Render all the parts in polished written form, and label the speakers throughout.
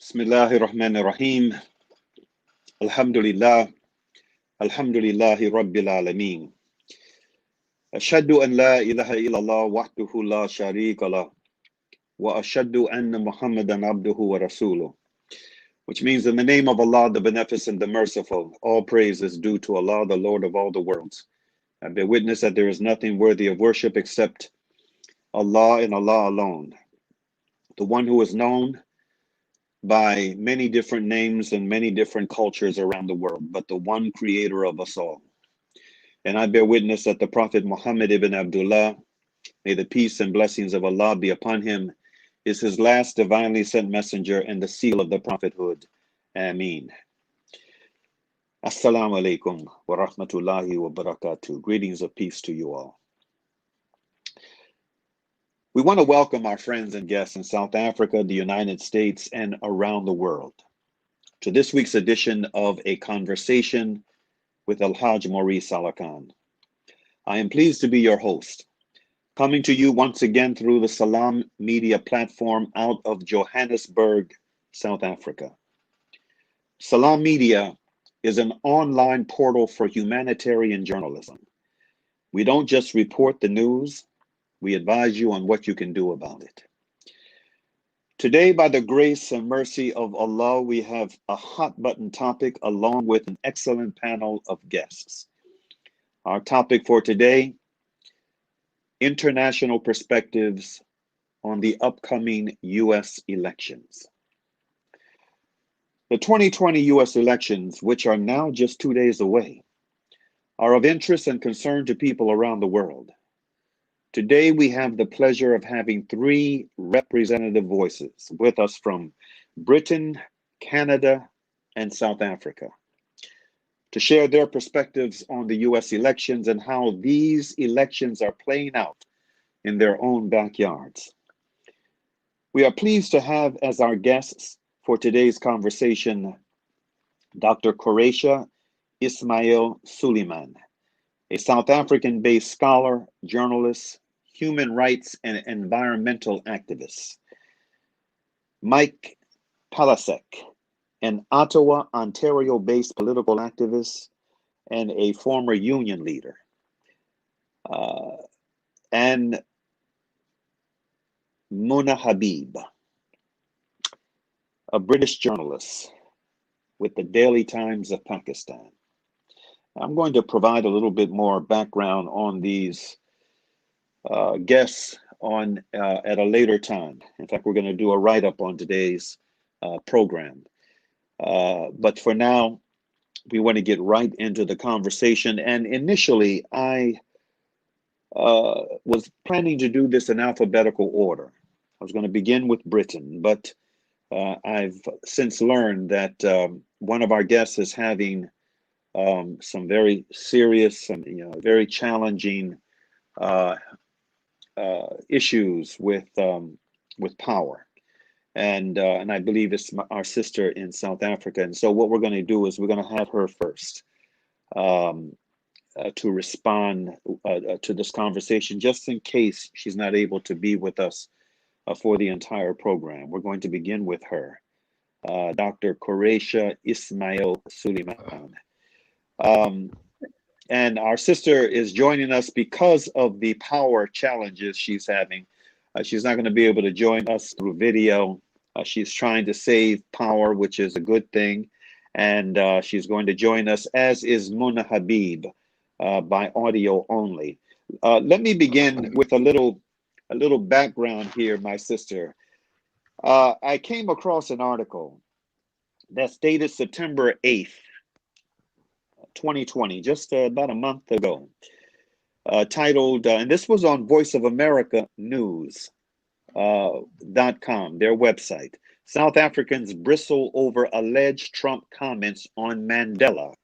Speaker 1: Bismillahir Rahmanir Rahim. Alhamdulillah. Alhamdulillahi Rabbil Alameen. Ashhadu an la ilaha illallah wahdahu la sharika lah. Wa ashhadu anna Muhammadan abduhu wa rasuluh. Which means in the name of Allah, the Beneficent, the Merciful, all praise is due to Allah, the Lord of all the worlds. I bear witness that there is nothing worthy of worship except Allah and Allah alone. The one who is known by many different names and many different cultures around the world, but the one creator of us all. And I bear witness that the Prophet Muhammad ibn Abdullah, may the peace and blessings of Allah be upon him, is his last divinely sent messenger and the seal of the prophethood. Ameen. Assalamu alaikum wa rahmatullahi wa barakatuh. Greetings of peace to you all. We want to welcome our friends and guests in South Africa, the United States, and around the world to this week's edition of A Conversation with El-Hajj Mauri Salaakhan. I am pleased to be your host, coming to you once again through the Salam Media platform out of Johannesburg, South Africa. Salam Media is an online portal for humanitarian journalism. We don't just report the news, we advise you on what you can do about it. Today, by the grace and mercy of Allah, we have a hot button topic along with an excellent panel of guests. Our topic for today, international perspectives on the upcoming U.S. elections. The 2020 U.S. elections, which are now just 2 days away, are of interest and concern to people around the world. Today, we have the pleasure of having three representative voices with us from Britain, Canada, and South Africa to share their perspectives on the U.S. elections and how these elections are playing out in their own backyards. We are pleased to have as our guests for today's conversation Dr. Quraysha Ismail Sooliman, a South African-based scholar, journalist, human rights and environmental activist. Mike Palecek, an Ottawa, Ontario-based political activist and a former union leader. And Habib, a British journalist with the Daily Times of Pakistan. I'm going to provide a little bit more background on these guests at a later time. In fact, we're going to do a write-up on today's program. But for now, we want to get right into the conversation. And initially, I was planning to do this in alphabetical order. I was going to begin with Britain, but I've since learned that one of our guests is having some very serious and very challenging issues with power, and I believe it's our sister in South Africa. And so what we're going to do is we're going to have her first to respond to this conversation, just in case she's not able to be with us for the entire program. We're going to begin with her, Dr. Quraysha Ismail Sooliman. And our sister is joining us because of the power challenges she's having. She's not going to be able to join us through video. She's trying to save power, which is a good thing. And she's going to join us, as is Habib, by audio only. Let me begin with a little background here, my sister. I came across an article that's dated September 8th, 2020, just about a month ago, titled, and this was on Voice of America News.com, their website. South Africans bristle over alleged Trump comments on Mandela.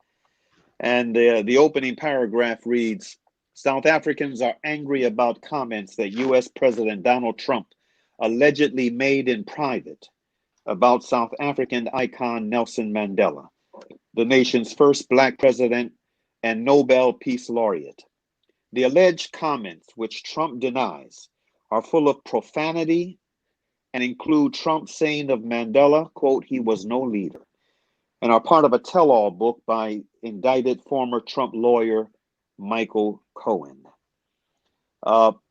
Speaker 1: And the opening paragraph reads, South Africans are angry about comments that U.S. President Donald Trump allegedly made in private about South African icon Nelson Mandela, the nation's first Black president and Nobel Peace Laureate. The alleged comments, which Trump denies, are full of profanity and include Trump saying of Mandela, quote, he was no leader, and are part of a tell-all book by indicted former Trump lawyer Michael Cohen.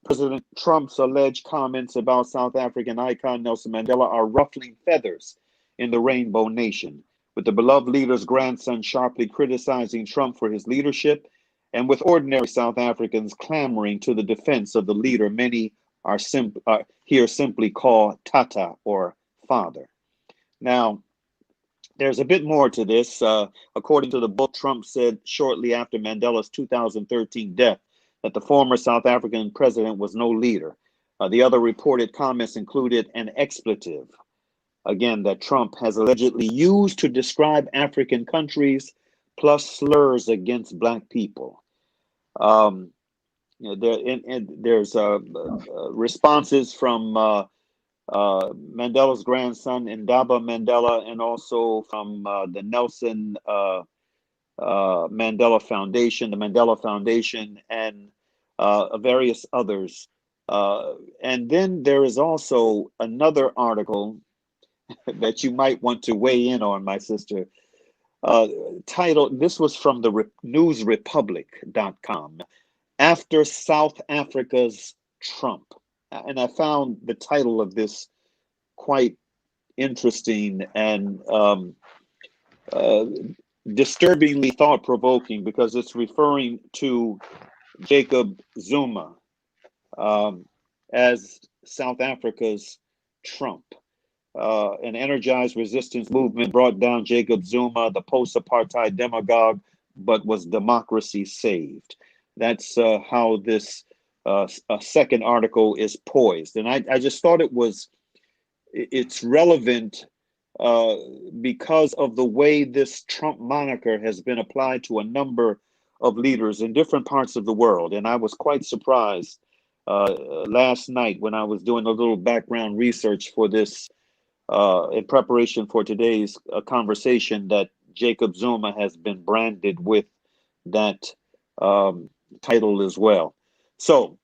Speaker 1: President Trump's alleged comments about South African icon Nelson Mandela are ruffling feathers in the Rainbow Nation, with the beloved leader's grandson sharply criticizing Trump for his leadership, and with ordinary South Africans clamoring to the defense of the leader many are here simply call Tata or father. Now, there's a bit more to this. According to the book, Trump said shortly after Mandela's 2013 death that the former South African president was no leader. The other reported comments included an expletive, again, that Trump has allegedly used to describe African countries, plus slurs against Black people. There's responses from Mandela's grandson, Ndaba Mandela, and also from the Nelson Mandela Foundation, the Mandela Foundation, and various others. And then there is also another article that you might want to weigh in on, my sister, titled, this was from the newsrepublic.com, After South Africa's Trump. And I found the title of this quite interesting and disturbingly thought-provoking, because it's referring to Jacob Zuma as South Africa's Trump. An energized resistance movement brought down Jacob Zuma, the post-apartheid demagogue, but was democracy saved. That's how this second article is poised. And I just thought it's relevant because of the way this Trump moniker has been applied to a number of leaders in different parts of the world. And I was quite surprised last night when I was doing a little background research for this in preparation for today's conversation, that Jacob Zuma has been branded with that title as well. So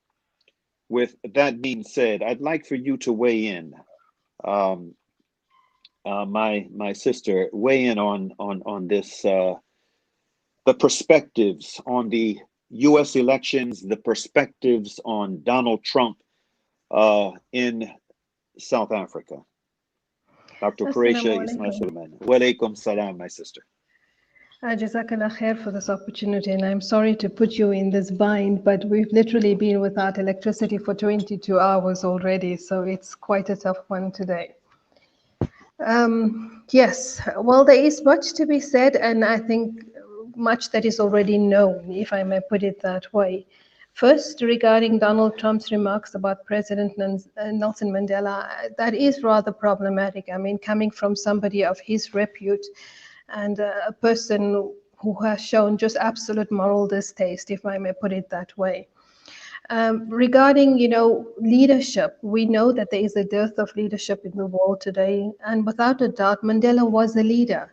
Speaker 1: with that being said, I'd like for you to weigh in. My sister, weigh in on this, the perspectives on the U.S. elections, the perspectives on Donald Trump in South Africa. Dr. Quraysha Ismail Sooliman. Walaikum salam, my sister.
Speaker 2: Jazakallah khair for this opportunity, and I'm sorry to put you in this bind, but we've literally been without electricity for 22 hours already, so it's quite a tough one today. Yes, well, there is much to be said, and I think much that is already known, if I may put it that way. First, regarding Donald Trump's remarks about President Nelson Mandela, that is rather problematic. I mean, coming from somebody of his repute and a person who has shown just absolute moral distaste, if I may put it that way. Regarding, leadership, we know that there is a dearth of leadership in the world today, and without a doubt, Mandela was a leader.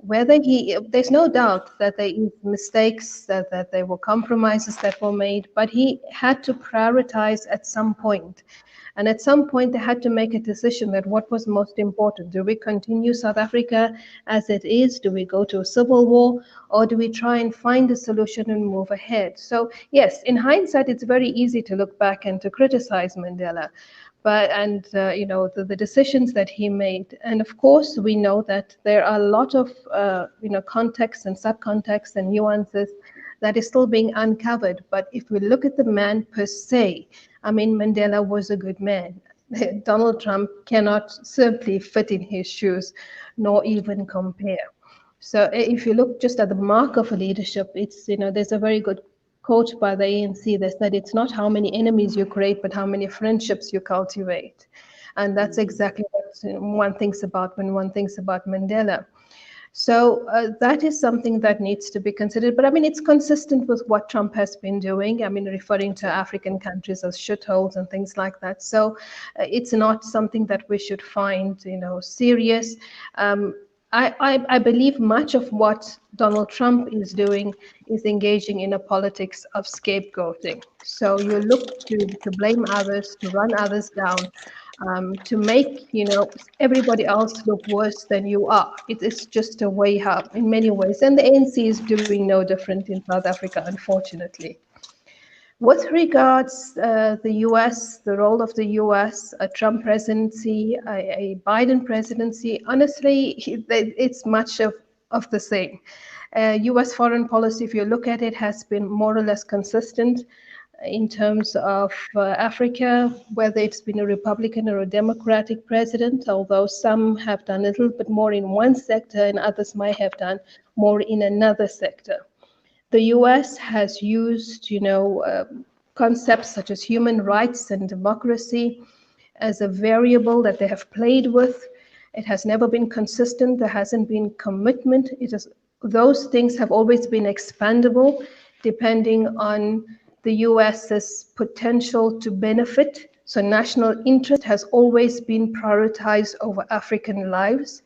Speaker 2: There's no doubt that there is mistakes, that there were compromises that were made, but he had to prioritize at some point. And at some point, they had to make a decision that what was most important. Do we continue South Africa as it is? Do we go to a civil war? Or do we try and find a solution and move ahead? So yes, in hindsight, it's very easy to look back and to criticize Mandela. The decisions that he made. And of course, we know that there are a lot of, context and subcontext and nuances that is still being uncovered. But if we look at the man per se, I mean, Mandela was a good man. Donald Trump cannot simply fit in his shoes, nor even compare. So if you look just at the mark of a leadership, it's, there's a very good quote by the ANC that said, it's not how many enemies you create, but how many friendships you cultivate. And that's exactly what one thinks about when one thinks about Mandela. So that is something that needs to be considered. But I mean, it's consistent with what Trump has been doing. I mean, referring to African countries as shitholes and things like that. So it's not something that we should find, serious. I believe much of what Donald Trump is doing is engaging in a politics of scapegoating. So you look to blame others, to run others down, to make everybody else look worse than you are. It's just a way up in many ways, and the ANC is doing no different in South Africa, unfortunately. With regards the U.S., the role of the U.S., a Trump presidency, a Biden presidency, honestly, it's much of the same. U.S. foreign policy, if you look at it, has been more or less consistent in terms of Africa, whether it's been a Republican or a Democratic president, although some have done a little bit more in one sector and others might have done more in another sector. The US has used, concepts such as human rights and democracy as a variable that they have played with. It has never been consistent. There hasn't been commitment. Those things have always been expandable depending on the US's potential to benefit. So national interest has always been prioritized over African lives.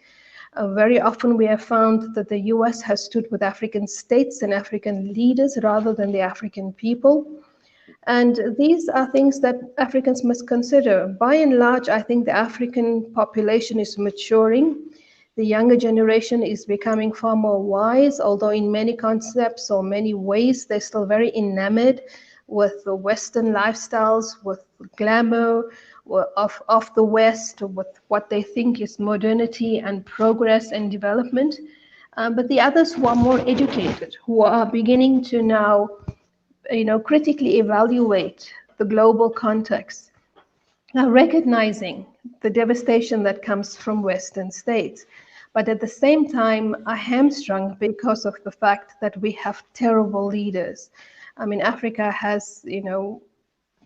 Speaker 2: Very often we have found that the US has stood with African states and African leaders rather than the African people. And these are things that Africans must consider. By and large, I think the African population is maturing. The younger generation is becoming far more wise, although in many concepts or many ways, they're still very enamored with the Western lifestyles, with glamour of the West, with what they think is modernity and progress and development. But the others who are more educated, who are beginning to now, critically evaluate the global context, now recognizing the devastation that comes from Western states, but at the same time are hamstrung because of the fact that we have terrible leaders. I mean, Africa has,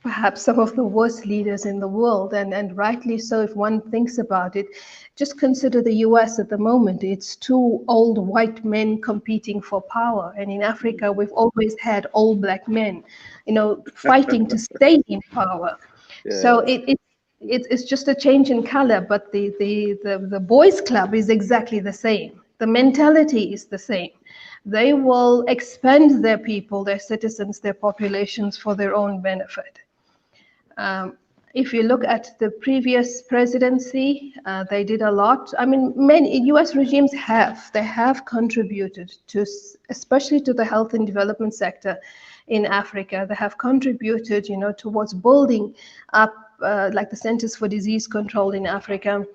Speaker 2: perhaps some of the worst leaders in the world, and rightly so if one thinks about it. Just consider the US at the moment. It's two old white men competing for power. And in Africa, we've always had old black men, fighting to stay in power.
Speaker 1: Yeah.
Speaker 2: So it's just a change in color, but the boys club is exactly the same. The mentality is the same. They will expand their people, their citizens, their populations for their own benefit. If you look at the previous presidency, they did a lot. I mean, many US regimes have contributed to, especially to the health and development sector in Africa. They have contributed, towards building up like the Centers for Disease Control in Africa.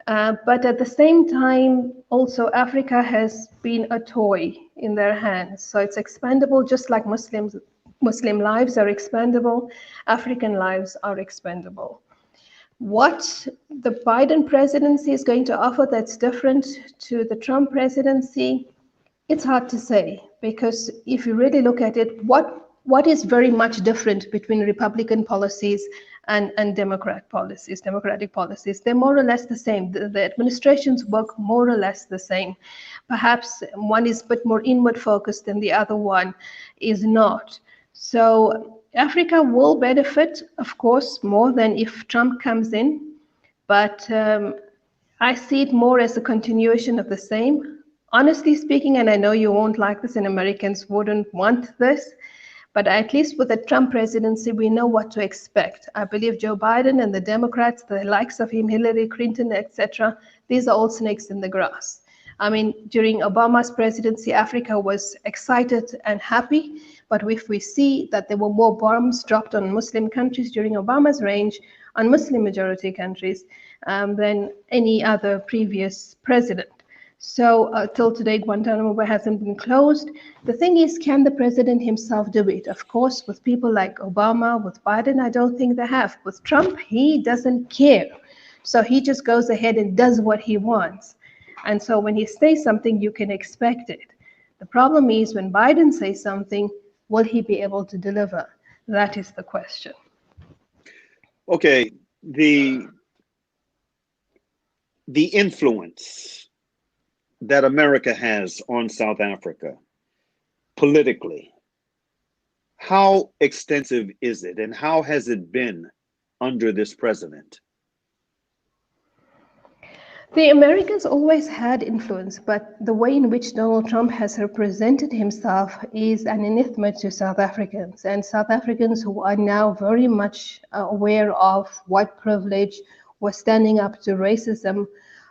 Speaker 2: But at the same time, also Africa has been a toy in their hands. So it's expendable, just like Muslim lives are expendable, African lives are expendable. What the Biden presidency is going to offer that's different to the Trump presidency, it's hard to say, because if you really look at it, what is very much different between Republican policies and democratic policies? They're more or less the same. The administrations work more or less the same. Perhaps one is a bit more inward focused and the other one is not. So Africa will benefit, of course, more than if Trump comes in, but I see it more as a continuation of the same. Honestly speaking, and I know you won't like this and Americans wouldn't want this, but at least with the Trump presidency, we know what to expect. I believe Joe Biden and the Democrats, the likes of him, Hillary Clinton, etc., these are all snakes in the grass. I mean, during Obama's presidency, Africa was excited and happy, but if we see that there were more bombs dropped on Muslim countries during Obama's reign, on Muslim majority countries, than any other previous president. So till today, Guantanamo Bay hasn't been closed. The thing is, can the president himself do it? Of course, with people like Obama, with Biden, I don't think they have. With Trump, he doesn't care. So he just goes ahead and does what he wants. And so when he says something, you can expect it. The problem is when Biden says something, will he be able to deliver? That is the question.
Speaker 1: Okay, the influence that America has on South Africa politically, how extensive is it and how has it been under this president?
Speaker 2: The Americans always had influence, but the way in which Donald Trump has represented himself is an anathema to South Africans. And South Africans who are now very much aware of white privilege, who are standing up to racism,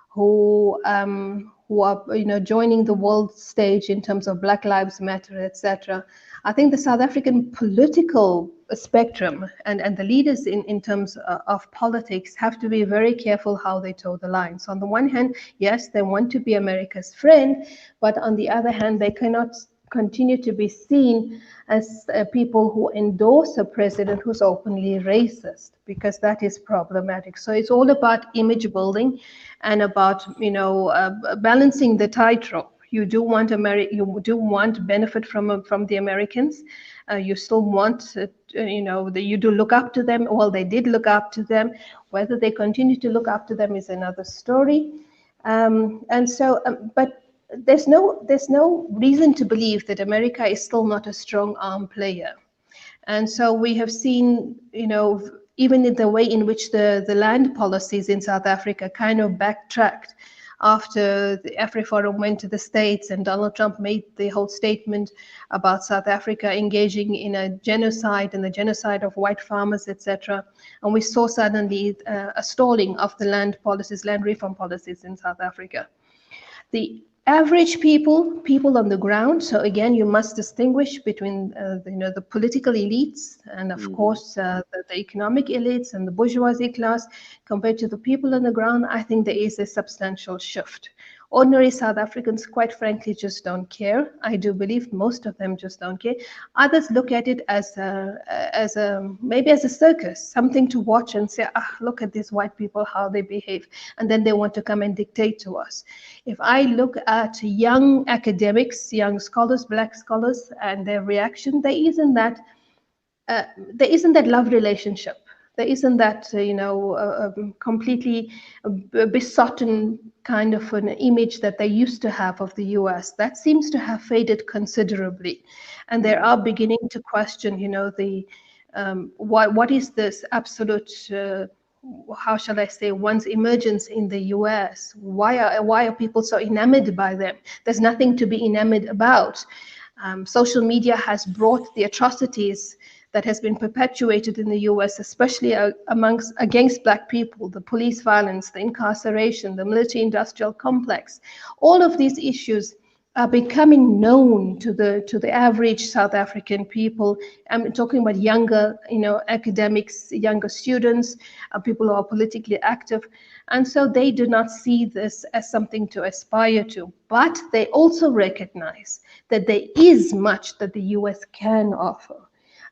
Speaker 2: who are joining the world stage in terms of Black Lives Matter, etc. I think the South African political spectrum and the leaders in terms of politics have to be very careful how they toe the line. So on the one hand, yes, they want to be America's friend, but on the other hand, they cannot continue to be seen as people who endorse a president who's openly racist, because that is problematic. So it's all about image building and about balancing the tightrope. You do want you do want benefit from the Americans. You still want you do look up to them. Well, they did look up to them. Whether they continue to look up to them is another story. But there's no reason to believe that America is still not a strong arm player. And so we have seen, even in the way in which the land policies in South Africa kind of backtracked after the AfriForum went to the States and Donald Trump made the whole statement about South Africa engaging in a genocide and the genocide of white farmers, etc. And we saw suddenly a stalling of the land policies, land reform policies in South Africa. The average people on the ground. So again, you must distinguish between the political elites and of course the economic elites and the bourgeoisie class compared to the people on the ground. I think there is a substantial shift. Ordinary South Africans, quite frankly, just don't care. I do believe most of them just don't care. Others look at it as maybe as a circus, something to watch and say, look at these white people, how they behave. And then they want to come and dictate to us. If I look at young academics, young scholars, Black scholars, and their reaction, there isn't that love relationship. There isn't that, completely besotted kind of an image that they used to have of the US. That seems to have faded considerably. And they are beginning to question, what is this absolute, how shall I say, one's emergence in the US? Why are people so enamored by them? There's nothing to be enamored about. Social media has brought the atrocities that has been perpetuated in the US, especially against Black people, the police violence, the incarceration, the military-industrial complex. All of these issues are becoming known to the average South African people. I'm talking about younger, academics, younger students, people who are politically active. And so they do not see this as something to aspire to. But they also recognize that there is much that the US can offer.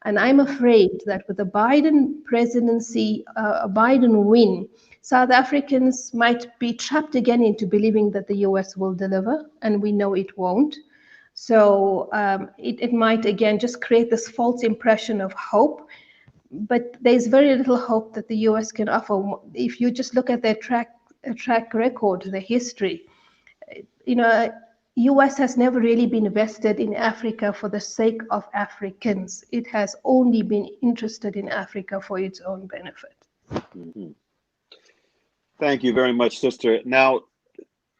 Speaker 2: And I'm afraid that with the Biden presidency, a Biden win, South Africans might be trapped again into believing that the US will deliver, and we know it won't. So it might again just create this false impression of hope, but there's very little hope that the US can offer. If you just look at their track record, the history, US has never really been vested in Africa for the sake of Africans. It has only been interested in Africa for its own benefit.
Speaker 1: Mm-hmm. Thank you very much, sister. Now,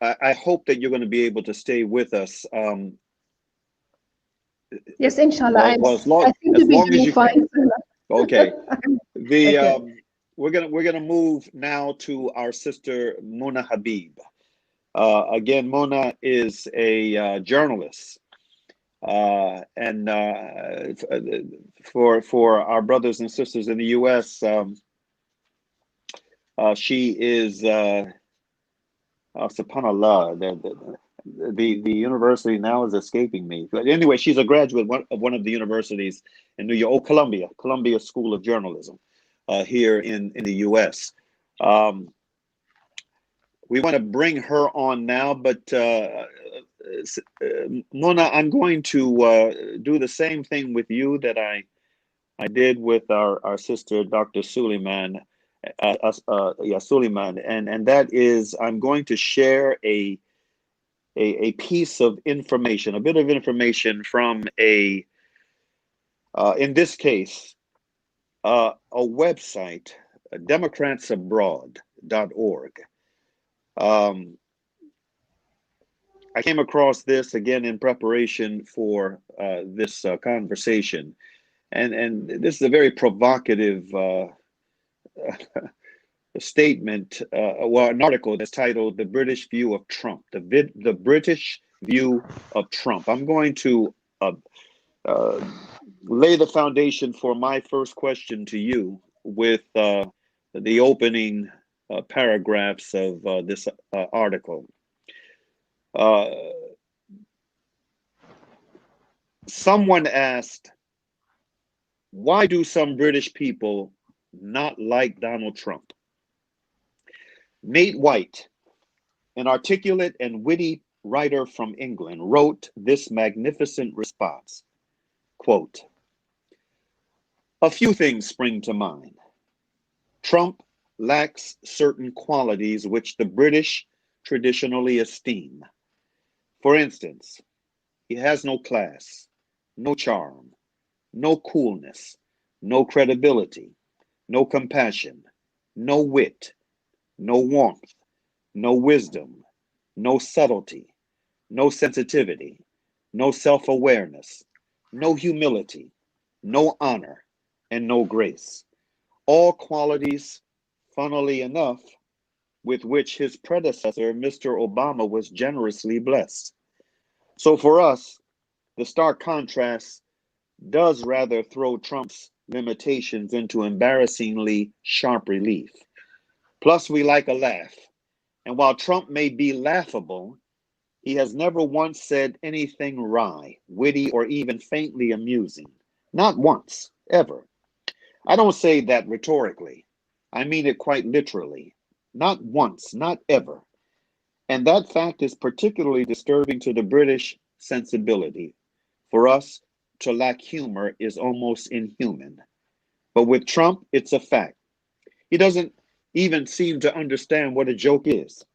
Speaker 1: I hope that you're going to be able to stay with us.
Speaker 2: Yes, inshallah.
Speaker 1: I seem to be doing fine. Okay. We're gonna move now to our sister Mona Habib. Again, Mona is a journalist, and for our brothers and sisters in the U.S., she is subhanallah. The university now is escaping me. But anyway, she's a graduate of one of the universities in New York, Columbia School of Journalism, here in the U.S. We want to bring her on now, but Mona, I'm going to do the same thing with you that I did with our sister, Dr. Sooliman, Sooliman, and that is I'm going to share a piece of information, a bit of information from in this case, a website, democratsabroad.org. Um, I came across this again in preparation for this conversation, and this is a very provocative statement, well, an article that's titled "The British View of Trump." The British View of Trump. I'm going to uh, lay the foundation for my first question to you with the opening paragraphs of this article. Uh, Someone asked, why do some British people not like Donald Trump? Nate White, an articulate and witty writer from England, wrote this magnificent response. Quote, a few things spring to mind. Trump lacks certain qualities which the British traditionally esteem. For instance, he has no class, no charm, no coolness, no credibility, no compassion, no wit, no warmth, no wisdom, no subtlety, no sensitivity, no self-awareness, no humility, no honor, and no grace. All qualities, funnily enough, with which his predecessor, Mr. Obama, was generously blessed. So for us, the stark contrast does rather throw Trump's limitations into embarrassingly sharp relief. Plus, we like a laugh. And while Trump may be laughable, he has never once said anything wry, witty, or even faintly amusing. Not once, ever. I don't say that rhetorically. I mean it quite literally. Not once, not ever. And that fact is particularly disturbing to the British sensibility. For us, to lack humor is almost inhuman. But with Trump, it's a fact. He doesn't even seem to understand what a joke is.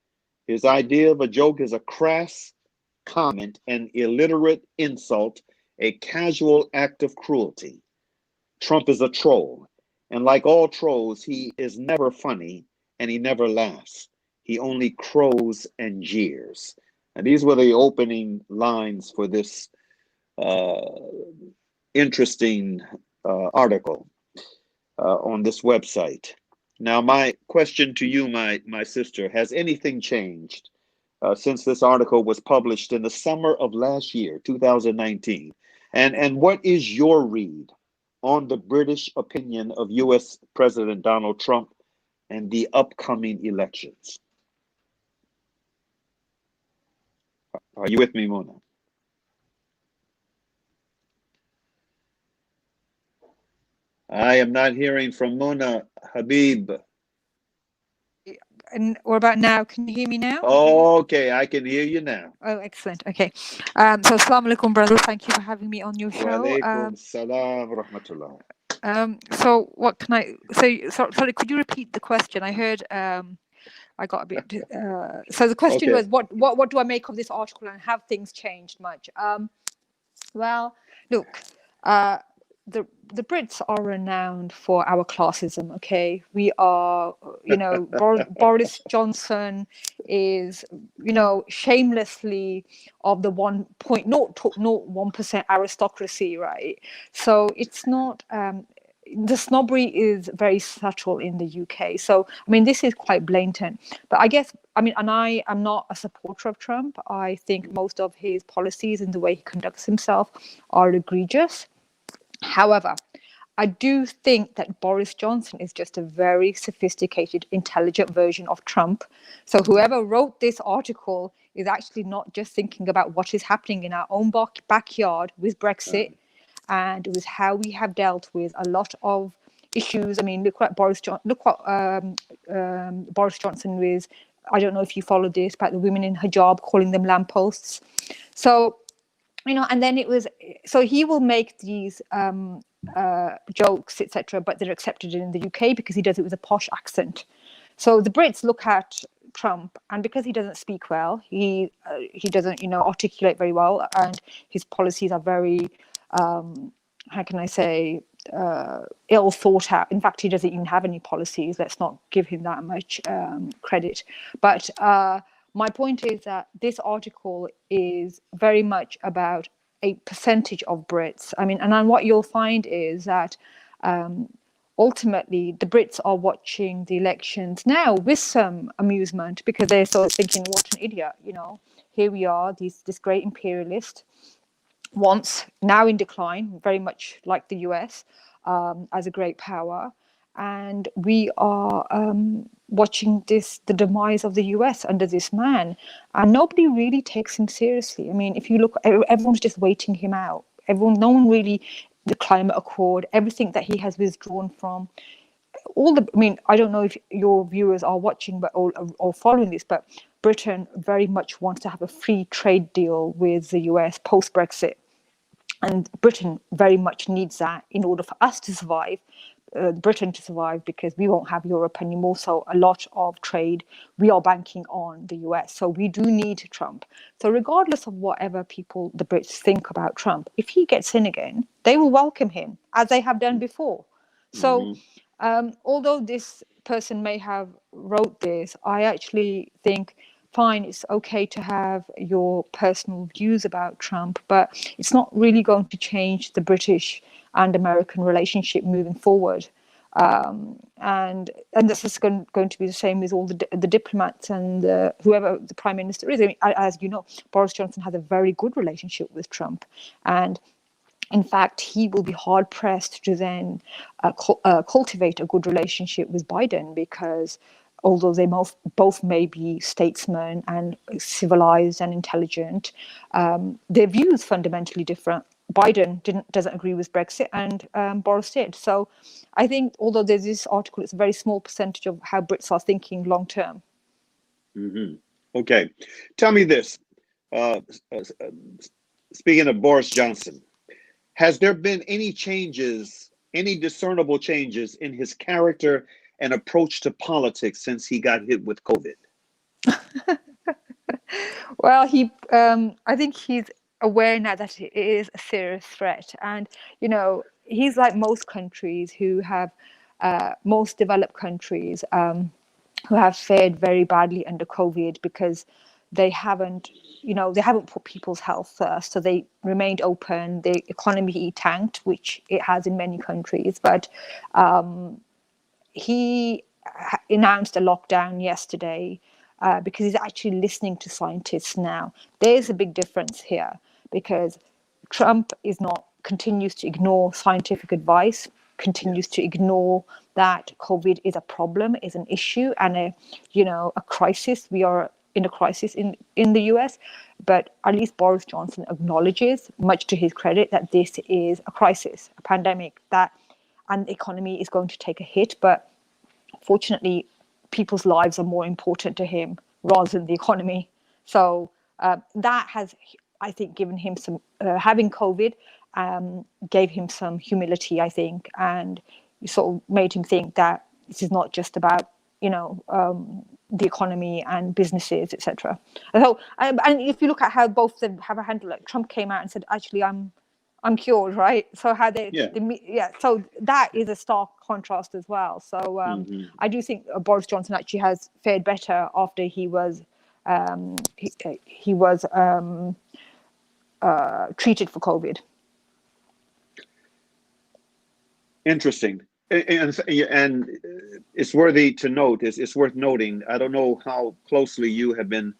Speaker 1: His idea of a joke is a crass comment, an illiterate insult, a casual act of cruelty. Trump is a troll, and like all trolls, he is never funny and he never laughs. He only crows and jeers. And these were the opening lines for this interesting article on this website. Now, my question to you, my sister, has anything changed since this article was published in the summer of last year, 2019? And what is your read on the British opinion of U.S. President Donald Trump and the upcoming elections? Are you with me, Mona? I am not hearing from Mona. Habib.
Speaker 3: And what about now? Can you hear me now?
Speaker 1: Okay, I can hear you now.
Speaker 3: Oh, excellent. Okay. So assalamu alaikum, brother. Thank you for having me on your show.
Speaker 1: Wa alaikum salam rahmatullah.
Speaker 3: So what can I say? Sorry, could you repeat the question? I heard I got a bit so the question was what do I make of this article and have things changed much? Well, look, the Brits are renowned for our classism. Okay, we are, Boris Johnson is, shamelessly of the 1.01% aristocracy, right? So it's not. The snobbery is very subtle in the UK. So, I mean, this is quite blatant. But I guess, and I am not a supporter of Trump. I think most of his policies and the way he conducts himself are egregious. However, I do think that Boris Johnson is just a very sophisticated, intelligent version of Trump. So whoever wrote this article is actually not just thinking about what is happening in our own backyard with Brexit and with how we have dealt with a lot of issues. I mean, look what Boris Johnson was. I don't know if you followed this about the women in hijab, calling them lampposts. So, and then it was, so he will make these jokes, etc., but they're accepted in the UK because he does it with a posh accent. So the Brits look at Trump, and because he doesn't speak well, he doesn't, articulate very well, and his policies are very, how can I say, ill thought out. In fact, he doesn't even have any policies. Let's not give him that much credit. But my point is that this article is very much about a percentage of Brits. I mean, and then what you'll find is that ultimately the Brits are watching the elections now with some amusement, because they're sort of thinking, what an idiot, you know, here we are, this great imperialist, once now in decline, very much like the US, as a great power. And we are watching the demise of the US under this man. And nobody really takes him seriously. I mean, if you look, everyone's just waiting him out. No one really, the climate accord, everything that he has withdrawn from. I mean, I don't know if your viewers are watching or following this, but Britain very much wants to have a free trade deal with the US post-Brexit. And Britain very much needs that in order for us to survive, Britain to survive, because we won't have Europe anymore. So a lot of trade, we are banking on the US. So we do need Trump. So regardless of whatever the Brits think about Trump, if he gets in again, they will welcome him, as they have done before. So although this person may have wrote this, I actually think, fine, it's okay to have your personal views about Trump, but it's not really going to change the British and American relationship moving forward. And this is going to be the same with all the diplomats and whoever the prime minister is. I mean, as you know, Boris Johnson has a very good relationship with Trump, and in fact, he will be hard pressed to then cultivate a good relationship with Biden, because although they both may be statesmen and civilized and intelligent, their views fundamentally different. Biden doesn't agree with Brexit, and Boris did. So I think, although there's this article, it's a very small percentage of how Brits are thinking long term.
Speaker 1: Okay. Tell me this. Speaking of Boris Johnson, has there been any changes, any discernible changes in his character and approach to politics since he got hit with COVID?
Speaker 3: Well, I think he's aware now that it is a serious threat. And, you know, he's like most countries who have, most developed countries who have fared very badly under COVID, because they haven't put people's health first. So they remained open. The economy tanked, which it has in many countries. But he announced a lockdown yesterday because he's actually listening to scientists now. There's a big difference here, because Trump continues to ignore scientific advice, continues to ignore that COVID is a problem, is an issue, and a crisis. We are in a crisis in the US, but at least Boris Johnson acknowledges, much to his credit, that this is a crisis, a pandemic, and the economy is going to take a hit. But fortunately, people's lives are more important to him rather than the economy. So that has, I think, given him some, having COVID gave him some humility, I think, and sort of made him think that this is not just about, the economy and businesses, etc. So, and if you look at how both of them have a handle, like Trump came out and said, actually, I'm cured, right? So how so that is a stark contrast as well. So I do think Boris Johnson actually has fared better after he was treated for COVID.
Speaker 1: Interesting. And it's worthy to note, it's worth noting, I don't know how closely you and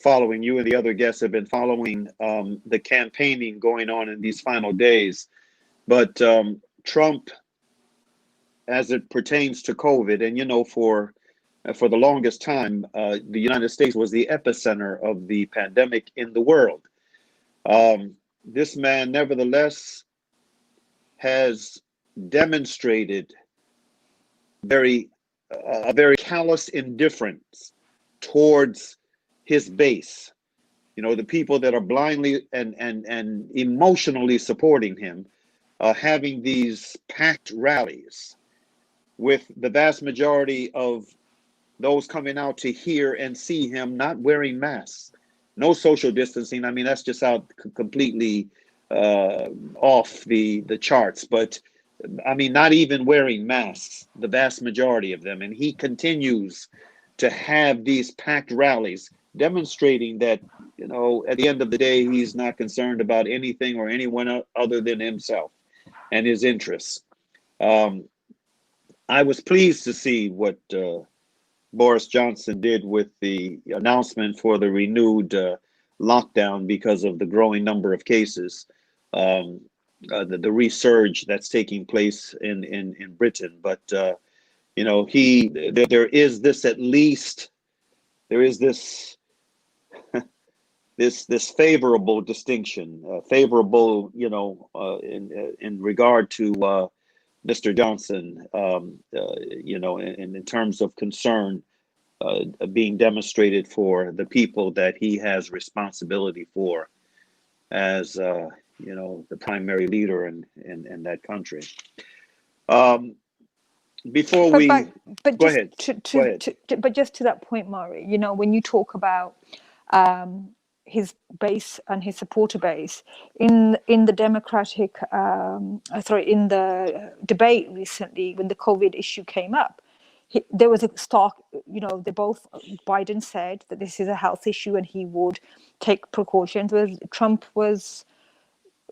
Speaker 1: the other guests have been following the campaigning going on in these final days, but Trump, as it pertains to COVID, and for the longest time, the United States was the epicenter of the pandemic in the world. This man, nevertheless, has demonstrated a very callous indifference towards his base, the people that are blindly and emotionally supporting him, having these packed rallies with the vast majority of those coming out to hear and see him not wearing masks, no social distancing. I mean, that's just out completely off the charts. But I mean, not even wearing masks, the vast majority of them. And he continues to have these packed rallies demonstrating that, you know, at the end of the day, he's not concerned about anything or anyone other than himself and his interests. I was pleased to see what Boris Johnson did with the announcement for the renewed lockdown because of the growing number of cases, the resurge that's taking place in Britain. But you know, there is this, at least there is this this favorable distinction, favorable, you know, in regard to Mr. Johnson, you know, in terms of concern being demonstrated for the people that he has responsibility for as, you know, the primary leader in that country. Before we go ahead,
Speaker 3: but just to that point, Mauri, you know, when you talk about his base and his supporter base in the Democratic, in the debate recently when the COVID issue came up, there was a stark, you know, Biden said that this is a health issue and he would take precautions, whereas Trump was,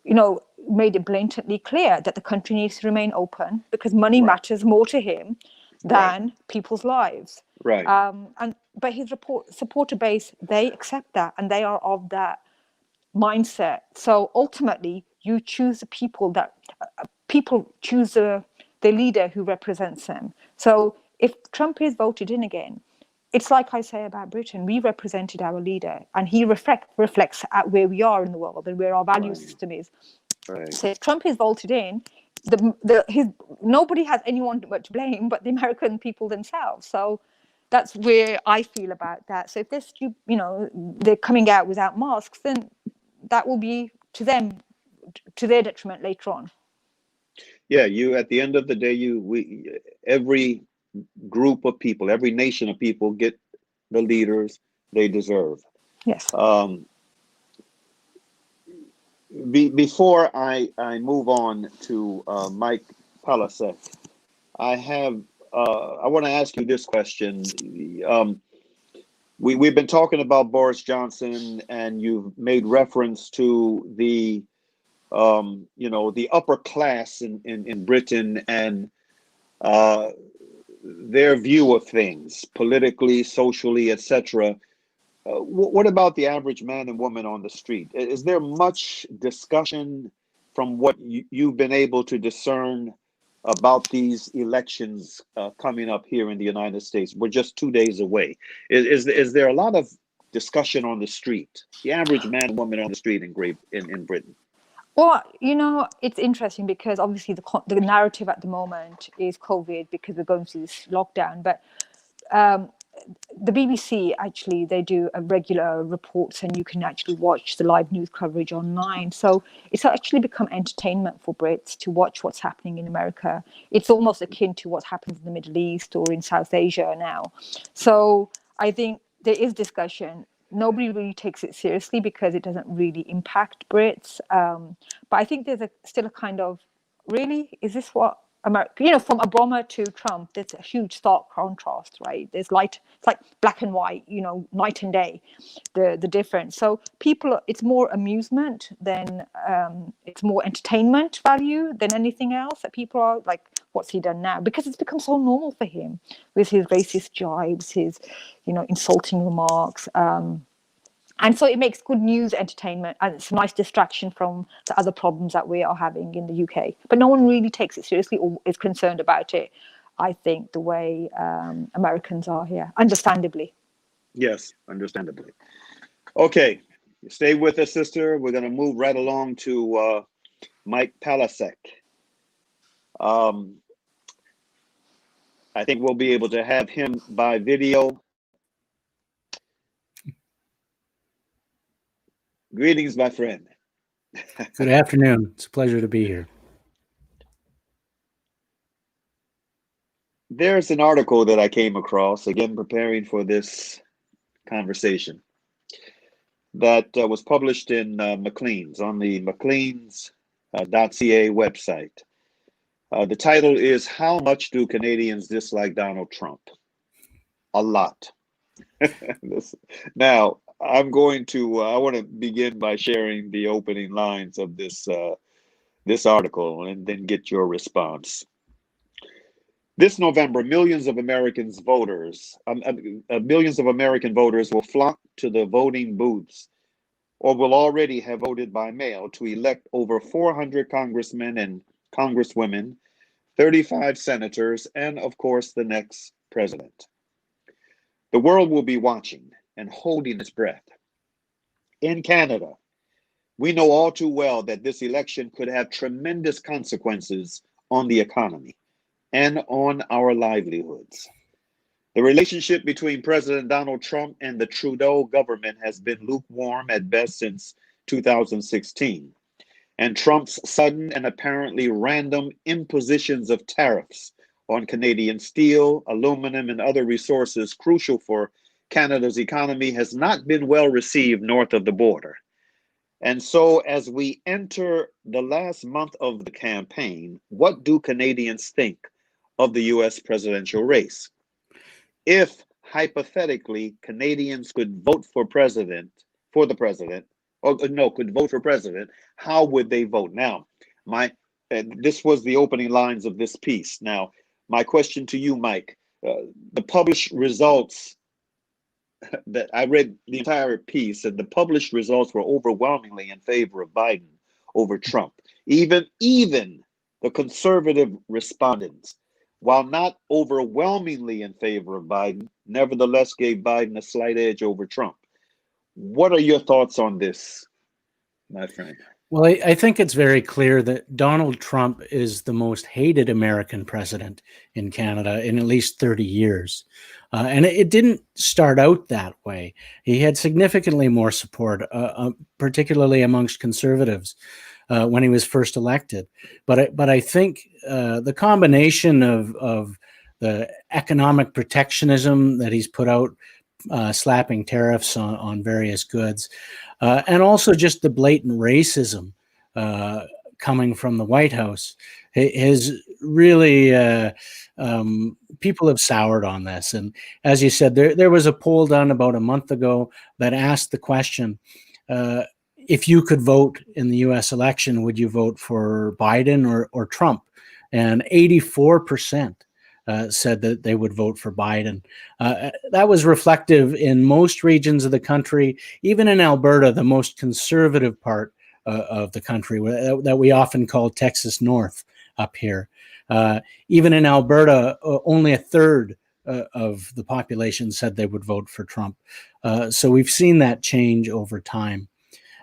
Speaker 3: you know, made it blatantly clear that the country needs to remain open because money matters more to him than people's lives.
Speaker 1: Right.
Speaker 3: But his supporter base, they accept that and they are of that mindset. So ultimately, you choose the people that people choose the leader who represents them. So if Trump is voted in again, it's like I say about Britain, we represented our leader and he reflects at where we are in the world and where our value system is. So if Trump is voted in, nobody has anyone but to blame but the American people themselves. So that's where I feel about that. So if they're coming out without masks, then that will be to them, to their detriment later on.
Speaker 1: Yeah, at the end of the day, every group of people, every nation of people get the leaders they deserve.
Speaker 3: Yes.
Speaker 1: Before I move on to Mike Palecek, I want to ask you this question. We've been talking about Boris Johnson, and you've made reference to the you know, the upper class in Britain and their view of things politically, socially, etc. What about the average man and woman on the street? Is there much discussion from what you've been able to discern about these elections coming up here in the United States? We're just 2 days away. Is there a lot of discussion on the street, the average man and woman on the street in Britain?
Speaker 3: Well, you know, it's interesting because obviously the narrative at the moment is COVID because we're going through this lockdown. But the BBC, actually, they do a regular reports and you can actually watch the live news coverage online. So it's actually become entertainment for Brits to watch what's happening in America. It's almost akin to what happens in the Middle East or in South Asia now. So I think there is discussion. Nobody really takes it seriously because it doesn't really impact Brits. But I think there's still a kind of, really, is this what America, you know, from Obama to Trump, there's a huge stark contrast, right? There's it's like black and white, you know, night and day, the difference. So people, it's more amusement than, it's more entertainment value than anything else that people are like, what's he done now? Because it's become so normal for him with his racist jibes, his, you know, insulting remarks. And so it makes good news entertainment, and it's a nice distraction from the other problems that we are having in the UK. But no one really takes it seriously or is concerned about it, I think, the way Americans are here, understandably.
Speaker 1: Yes, understandably. Okay, stay with us, sister. We're going to move right along to Mike Palecek. I think we'll be able to have him by video. Greetings, my friend.
Speaker 4: Good afternoon. It's a pleasure to be here.
Speaker 1: There's an article that I came across, again, preparing for this conversation, that was published in Maclean's, on the Maclean's.ca website. The title is How Much Do Canadians Dislike Donald Trump? A lot. Now, I want to begin by sharing the opening lines of this article and then get your response. This November, millions of American voters will flock to the voting booths or will already have voted by mail to elect over 400 congressmen and congresswomen, 35 senators, and of course, the next president. The world will be watching and holding its breath. In Canada, we know all too well that this election could have tremendous consequences on the economy and on our livelihoods. The relationship between President Donald Trump and the Trudeau government has been lukewarm at best since 2016. And Trump's sudden and apparently random impositions of tariffs on Canadian steel, aluminum, and other resources crucial for Canada's economy has not been well received north of the border. And so as we enter the last month of the campaign, what do Canadians think of the US presidential race? If hypothetically Canadians could vote for president, how would they vote? Now, this was the opening lines of this piece. Now, my question to you, Mike, the published results that I read the entire piece, and the published results were overwhelmingly in favor of Biden over Trump. Even the conservative respondents, while not overwhelmingly in favor of Biden, nevertheless gave Biden a slight edge over Trump. What are your thoughts on this, my friend?
Speaker 4: Well, I think it's very clear that Donald Trump is the most hated American president in Canada in at least 30 years. And it didn't start out that way. He had significantly more support, particularly amongst conservatives, when he was first elected. But I think the combination of the economic protectionism that he's put out, slapping tariffs on various goods, and also just the blatant racism coming from the White House has really, people have soured on this. And as you said, there was a poll done about a month ago that asked the question, if you could vote in the US election, would you vote for Biden or Trump? And 84% said that they would vote for Biden. That was reflective in most regions of the country, even in Alberta, the most conservative part of the country that we often call Texas North up here. Even in Alberta, only a third of the population said they would vote for Trump. So we've seen that change over time.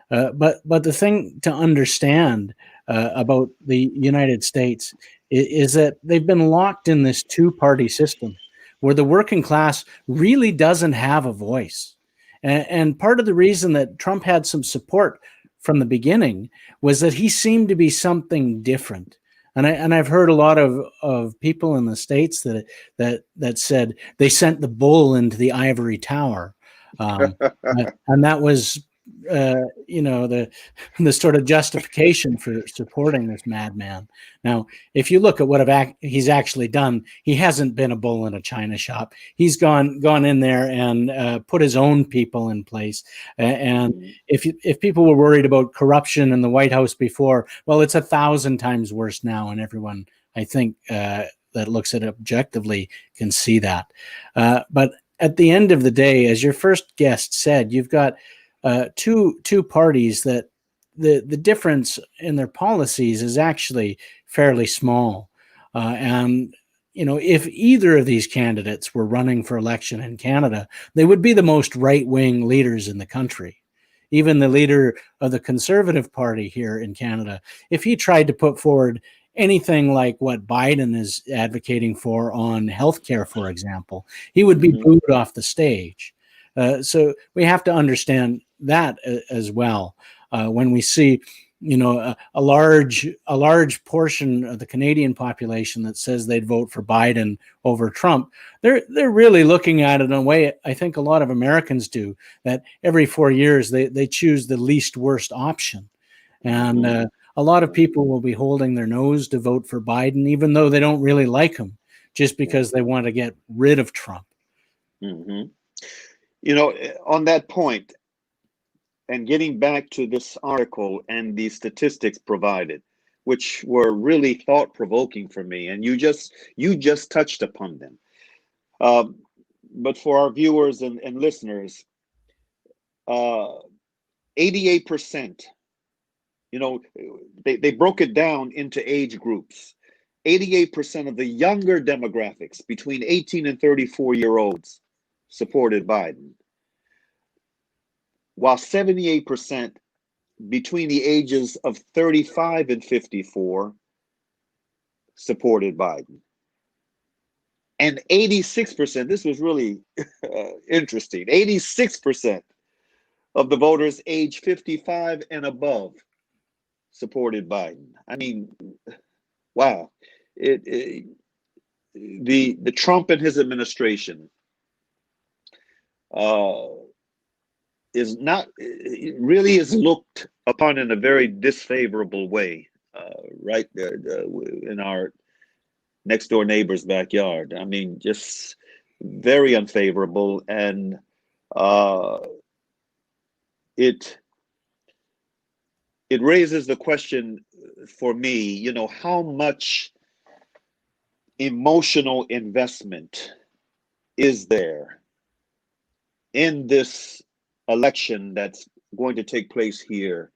Speaker 4: But the thing to understand about the United States is that they've been locked in this two-party system where the working class really doesn't have a voice. And part of the reason that Trump had some support from the beginning was that he seemed to be something different. And I've heard a lot of people in the States that said they sent the bull into the ivory tower. And that was the sort of justification for supporting this madman. Now, if you look at what he's actually done, he hasn't been a bull in a china shop. He's gone in there and put his own people in place. And if people were worried about corruption in the White House before, well, it's 1,000 times worse now, and everyone, I think, that looks at it objectively can see that. But at the end of the day, as your first guest said, you've got two parties that the difference in their policies is actually fairly small. And if either of these candidates were running for election in Canada, they would be the most right-wing leaders in the country. Even the leader of the Conservative Party here in Canada, if he tried to put forward anything like what Biden is advocating for on healthcare, for example, he would be booed off the stage. So we have to understand that as well. When we see, a large portion of the Canadian population that says they'd vote for Biden over Trump, they're really looking at it in a way I think a lot of Americans do, that every 4 years they choose the least worst option. And a lot of people will be holding their nose to vote for Biden, even though they don't really like him, just because they want to get rid of Trump.
Speaker 1: Mm-hmm. You know, on that point, and getting back to this article and the statistics provided, which were really thought-provoking for me, and you just touched upon them. But for our viewers and listeners, 88%, you know, they broke it down into age groups. 88% of the younger demographics between 18 and 34-year-olds supported Biden, while 78% between the ages of 35 and 54 supported Biden. And 86%, this was really interesting, 86% of the voters age 55 and above supported Biden. I mean, wow. The Trump and his administration is not, really is looked upon in a very disfavorable way, right there in our next door neighbor's backyard. I mean, just very unfavorable, and it raises the question for me, you know, how much emotional investment is there in this election that's going to take place here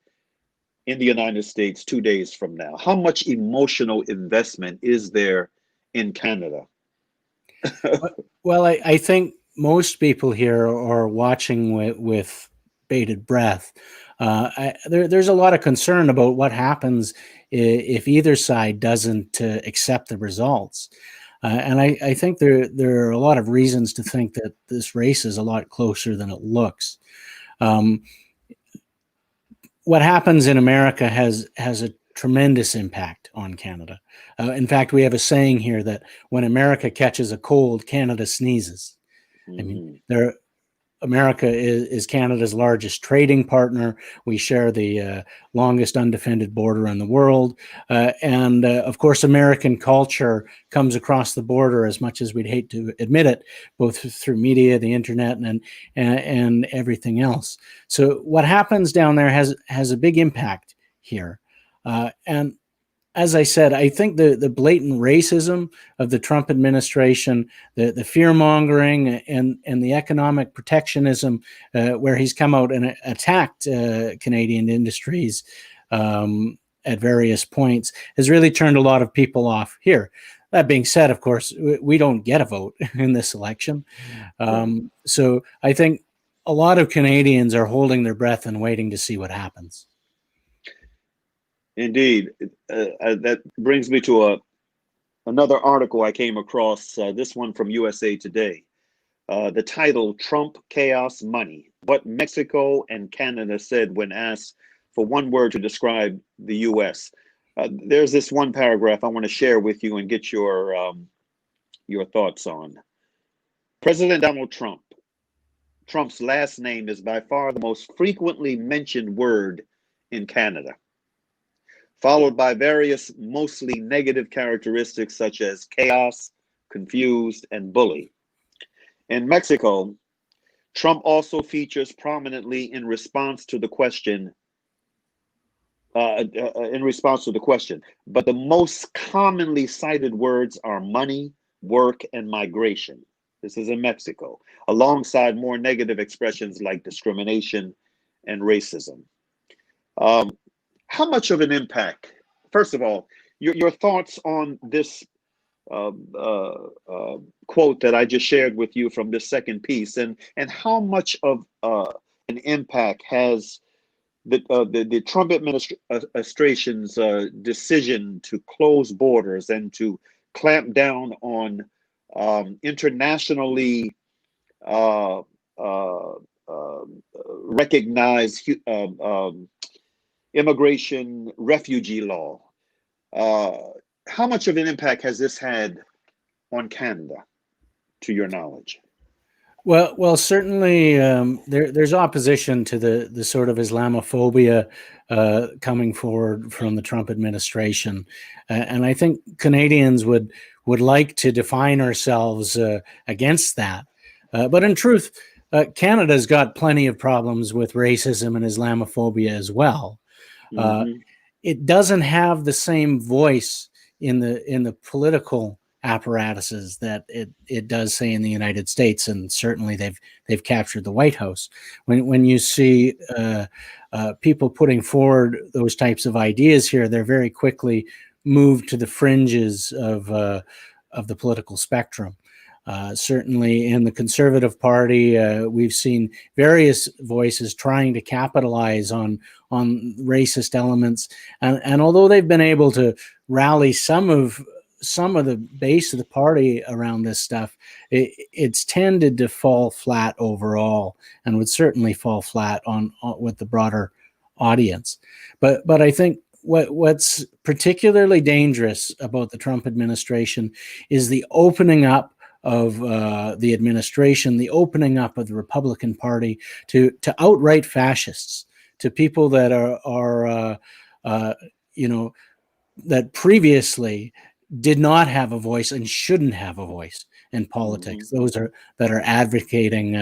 Speaker 1: in the United States 2 days from now? How much emotional investment is there in Canada?
Speaker 4: Well, I think most people here are watching with bated breath. There's a lot of concern about what happens if either side doesn't accept the results. And I think there are a lot of reasons to think that this race is a lot closer than it looks. What happens in America has a tremendous impact on Canada. In fact, we have a saying here that when America catches a cold, Canada sneezes. I mean, America is Canada's largest trading partner. We share the longest undefended border in the world. And of course, American culture comes across the border, as much as we'd hate to admit it, both through media, the internet, and everything else. So what happens down there has a big impact here. And as I said, I think the blatant racism of the Trump administration, the fear mongering, and the economic protectionism, where he's come out and attacked Canadian industries at various points, has really turned a lot of people off here. That being said, of course, we don't get a vote in this election. So I think a lot of Canadians are holding their breath and waiting to see what happens.
Speaker 1: Indeed. That brings me to another article I came across, this one from USA Today. The title, Trump Chaos Money, What Mexico and Canada Said When Asked for One Word to Describe the US. There's this one paragraph I want to share with you and get your thoughts on. President Donald Trump. Trump's last name is by far the most frequently mentioned word in Canada, followed by various mostly negative characteristics such as chaos, confused, and bully. In Mexico, Trump also features prominently in response to the question, but the most commonly cited words are money, work, and migration. This is in Mexico, alongside more negative expressions like discrimination and racism. How much of an impact, first of all, your thoughts on this quote that I just shared with you from this second piece, and how much of an impact has the Trump administration's decision to close borders and to clamp down on internationally recognized immigration refugee law? How much of an impact has this had on Canada, to your knowledge?
Speaker 4: Well, certainly there's opposition to the sort of Islamophobia coming forward from the Trump administration, and I think Canadians would like to define ourselves against that. But in truth, Canada's got plenty of problems with racism and Islamophobia as well. It doesn't have the same voice in the political apparatuses that it does, say, in the United States, and certainly they've captured the White House. When you see people putting forward those types of ideas here, they're very quickly moved to the fringes of the political spectrum. Certainly in the Conservative Party, we've seen various voices trying to capitalize on racist elements, and although they've been able to rally some of the base of the party around this stuff, it's tended to fall flat overall, and would certainly fall flat on with the broader audience. But I think what's particularly dangerous about the Trump administration is the opening up of the administration, the opening up of the Republican Party to outright fascists, to people that are that previously did not have a voice and shouldn't have a voice in politics. Those that are advocating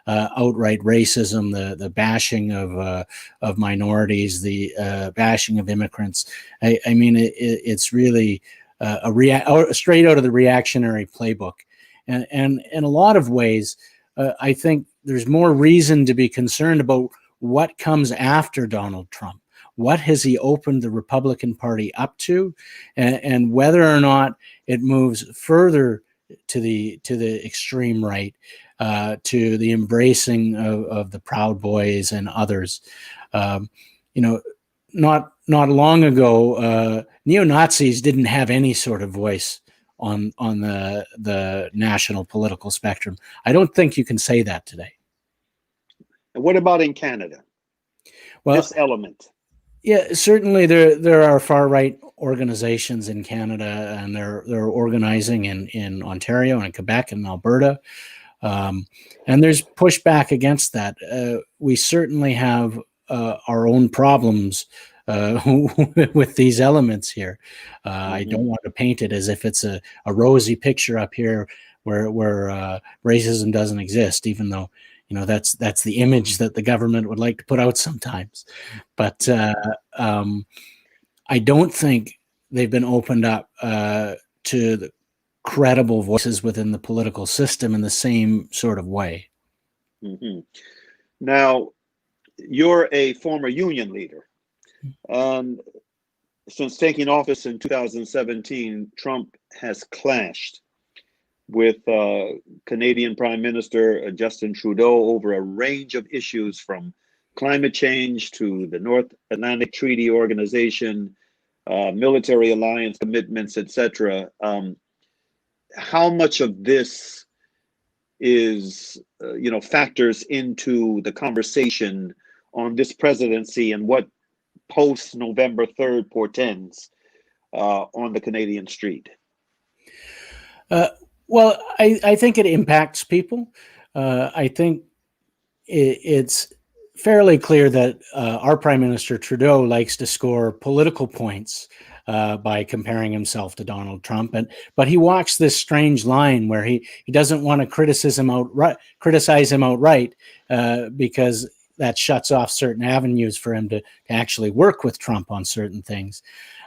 Speaker 4: outright racism, the bashing of minorities, the bashing of immigrants. I mean, it's really straight out of the reactionary playbook, and in a lot of ways, I think there's more reason to be concerned about what comes after Donald Trump. What has he opened the Republican Party up to, and whether or not it moves further to the extreme right, to the embracing of the Proud Boys and others. Not long ago, neo-Nazis didn't have any sort of voice on the national political spectrum. I don't think you can say that today.
Speaker 1: And what about in Canada? Well, this element.
Speaker 4: Yeah, certainly there are far right organizations in Canada, and they're organizing in Ontario and Quebec and Alberta, and there's pushback against that. We certainly have our own problems with these elements here. I don't want to paint it as if it's a rosy picture up here where racism doesn't exist, even though that's the image that the government would like to put out sometimes. But I don't think they've been opened up to the credible voices within the political system in the same sort of way.
Speaker 1: Now, you're a former union leader. Since taking office in 2017, Trump has clashed with Canadian Prime Minister Justin Trudeau over a range of issues, from climate change to the North Atlantic Treaty Organization, military alliance commitments, etc. How much of this is, factors into the conversation on this presidency and what post-November 3rd portends on the Canadian street?
Speaker 4: Well, I think it impacts people. I think it's fairly clear that our Prime Minister Trudeau likes to score political points by comparing himself to Donald Trump, but he walks this strange line where he doesn't want to criticize him outright because that shuts off certain avenues for him to actually work with Trump on certain things.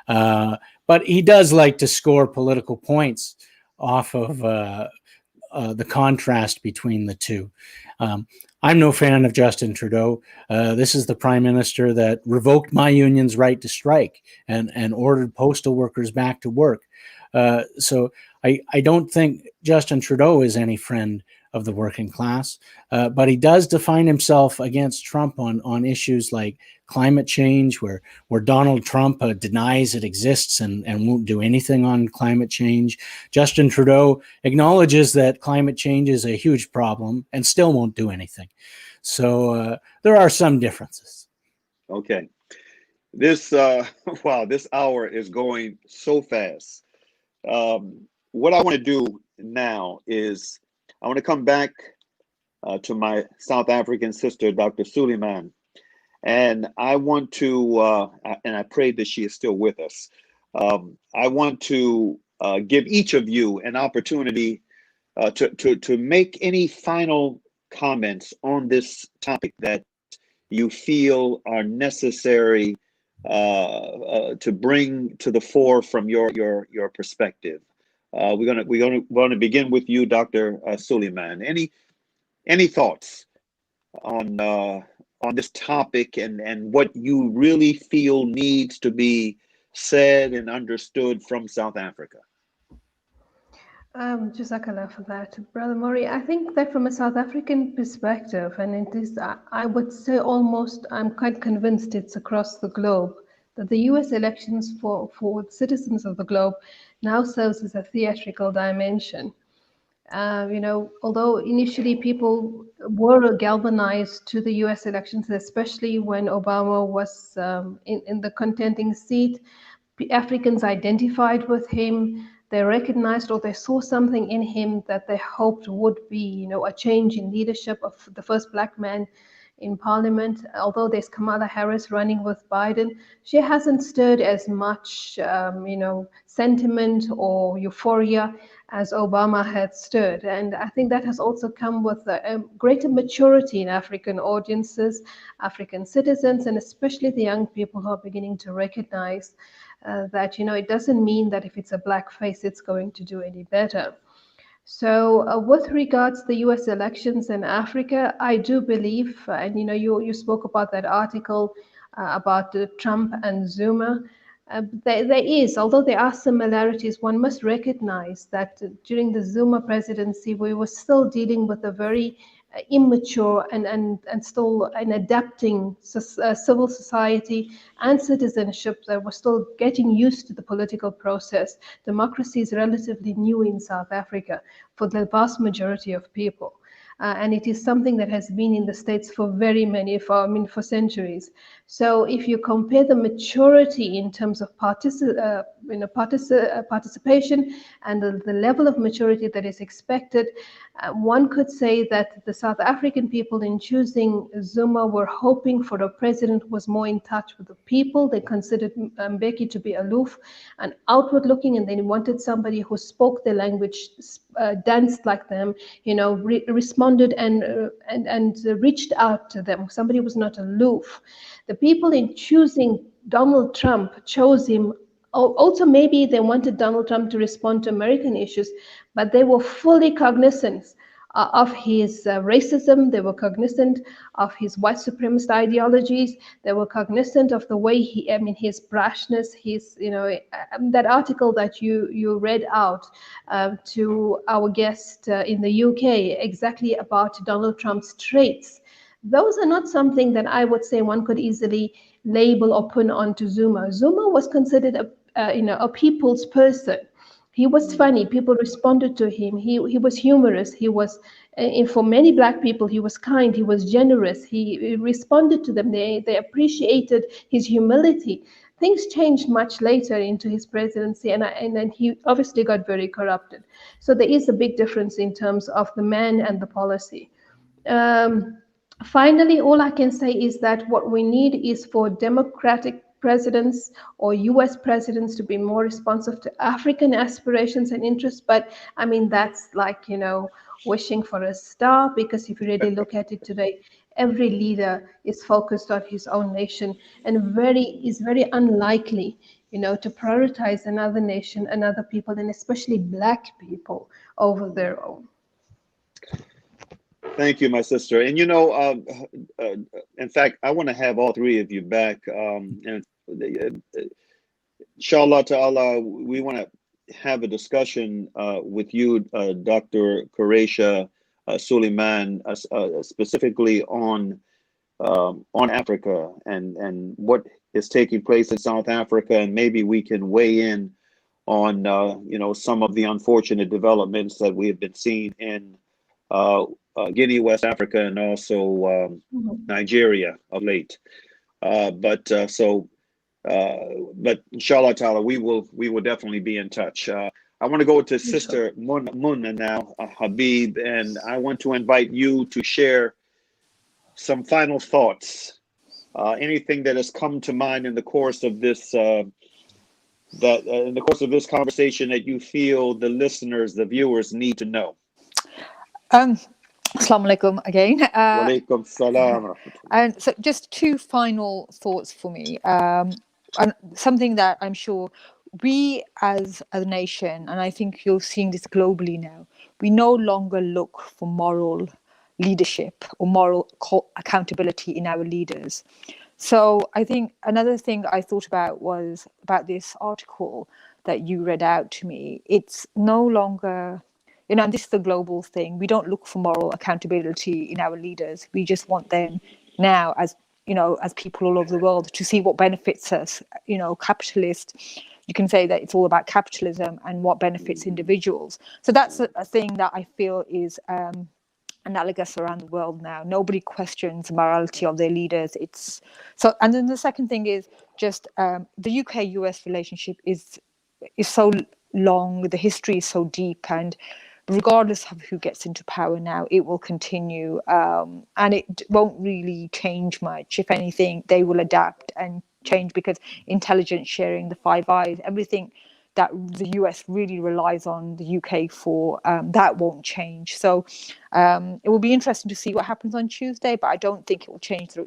Speaker 4: But he does like to score political points off of the contrast between the two. I'm no fan of Justin Trudeau. This is the Prime Minister that revoked my union's right to strike and ordered postal workers back to work. So I don't think Justin Trudeau is any friend of the working class, but he does define himself against Trump on issues like climate change, where Donald Trump denies it exists and won't do anything on climate change. Justin Trudeau acknowledges that climate change is a huge problem and still won't do anything. So there are some differences.
Speaker 1: Okay. This this hour is going so fast. What I want to do now is I want to come back to my South African sister, Dr. Sooliman. And I want to, and I pray that she is still with us. I want to give each of you an opportunity to make any final comments on this topic that you feel are necessary to bring to the fore from your perspective. We're gonna begin with you, Dr. Sooliman. Any thoughts on this topic and what you really feel needs to be said and understood from South Africa?
Speaker 2: Jazakallah for that, Brother Mauri. I think that from a South African perspective, and it is, I would say almost, I'm quite convinced it's across the globe, that the US elections for citizens of the globe now serves as a theatrical dimension. Although initially people were galvanized to the US elections, especially when Obama was in the contending seat, Africans identified with him. They recognized or they saw something in him that they hoped would be, a change in leadership of the first Black man in Parliament. Although there's Kamala Harris running with Biden, she hasn't stirred as much, sentiment or euphoria as Obama had stirred. And I think that has also come with a greater maturity in African audiences, African citizens, and especially the young people who are beginning to recognize that, it doesn't mean that if it's a Black face, it's going to do any better. So with regards to the US elections in Africa, I do believe, and you spoke about that article about Trump and Zuma. There is, although there are similarities, one must recognize that during the Zuma presidency, we were still dealing with a very immature and still an adapting civil society and citizenship that was still getting used to the political process. Democracy is relatively new in South Africa for the vast majority of people. And it is something that has been in the States for for centuries. So if you compare the maturity in terms of participation and the level of maturity that is expected, one could say that the South African people in choosing Zuma were hoping for a president who was more in touch with the people. They considered Mbeki to be aloof and outward looking, and they wanted somebody who spoke their language, danced like them, responded and reached out to them. Somebody who was not aloof. The people in choosing Donald Trump chose him. Also, maybe they wanted Donald Trump to respond to American issues, but they were fully cognizant of his racism. They were cognizant of his white supremacist ideologies. They were cognizant of the way his brashness, that article that you read out to our guest in the UK, exactly about Donald Trump's traits. Those are not something that I would say one could easily label or put onto Zuma. Zuma was considered a people's person. He was funny. People responded to him. He was humorous. He was, for many Black people, he was kind. He was generous. He responded to them. They appreciated his humility. Things changed much later into his presidency, and then he obviously got very corrupted. So there is a big difference in terms of the man and the policy. Finally, all I can say is that what we need is for democratic presidents or US presidents to be more responsive to African aspirations and interests. But I mean, that's like, wishing for a star, because if you really look at it today, every leader is focused on his own nation and is very unlikely, to prioritize another nation, another people, and especially Black people over their own.
Speaker 1: Thank you, my sister. And in fact, I want to have all three of you back. And inshallah ta'ala, we want to have a discussion with you, Dr. Quraysha Sooliman, specifically on Africa and what is taking place in South Africa, and maybe we can weigh in on some of the unfortunate developments that we have been seeing in Guinea, West Africa, and also Nigeria of late. But inshallah ta'ala, we will definitely be in touch. I want to go to Sister Munna now, Habib, and I want to invite you to share some final thoughts. Anything that has come to mind in the course of this conversation that you feel the listeners, the viewers need to know.
Speaker 3: Assalamu alaikum again.
Speaker 1: Walaikum salam.
Speaker 3: And so just two final thoughts for me. And something that I'm sure we as a nation, and I think you're seeing this globally now, we no longer look for moral leadership or moral accountability in our leaders. So I think another thing I thought about was about this article that you read out to me. It's no longer, and this is the global thing. We don't look for moral accountability in our leaders. We just want them now as people all over the world to see what benefits us. Capitalist, you can say that it's all about capitalism and what benefits individuals. So that's a thing that I feel is analogous around the world now. Nobody questions the morality of their leaders. And then the second thing is just the UK-US relationship is so long, the history is so deep, and regardless of who gets into power now, it will continue, and it won't really change much. If anything, they will adapt and change, because intelligence sharing, the Five Eyes, everything that the US really relies on the UK for, that won't change. So it will be interesting to see what happens on Tuesday, but I don't think it will change the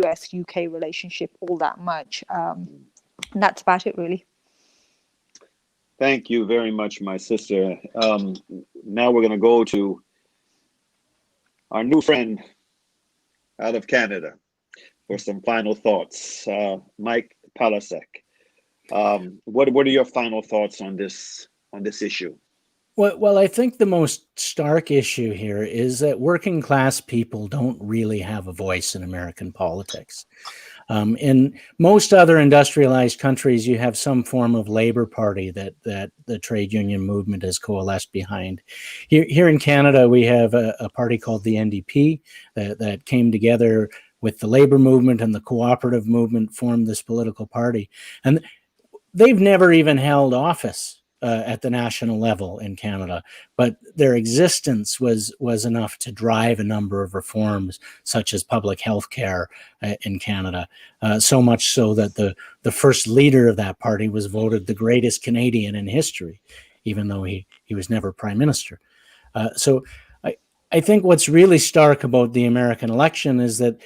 Speaker 3: US-UK relationship all that much. And that's about it, really.
Speaker 1: Thank you very much, my sister. Now we're going to go to our new friend out of Canada for some final thoughts. Mike Palecek. What are your final thoughts on this issue?
Speaker 4: Well, I think the most stark issue here is that working class people don't really have a voice in American politics. In most other industrialized countries, you have some form of labor party that the trade union movement has coalesced behind. Here in Canada, we have a party called the NDP that came together with the labor movement and the cooperative movement, formed this political party. And they've never even held office at the national level in Canada, but their existence was enough to drive a number of reforms, such as public health care in Canada, so much so that the first leader of that party was voted the greatest Canadian in history, even though he was never prime minister. So I think what's really stark about the American election is that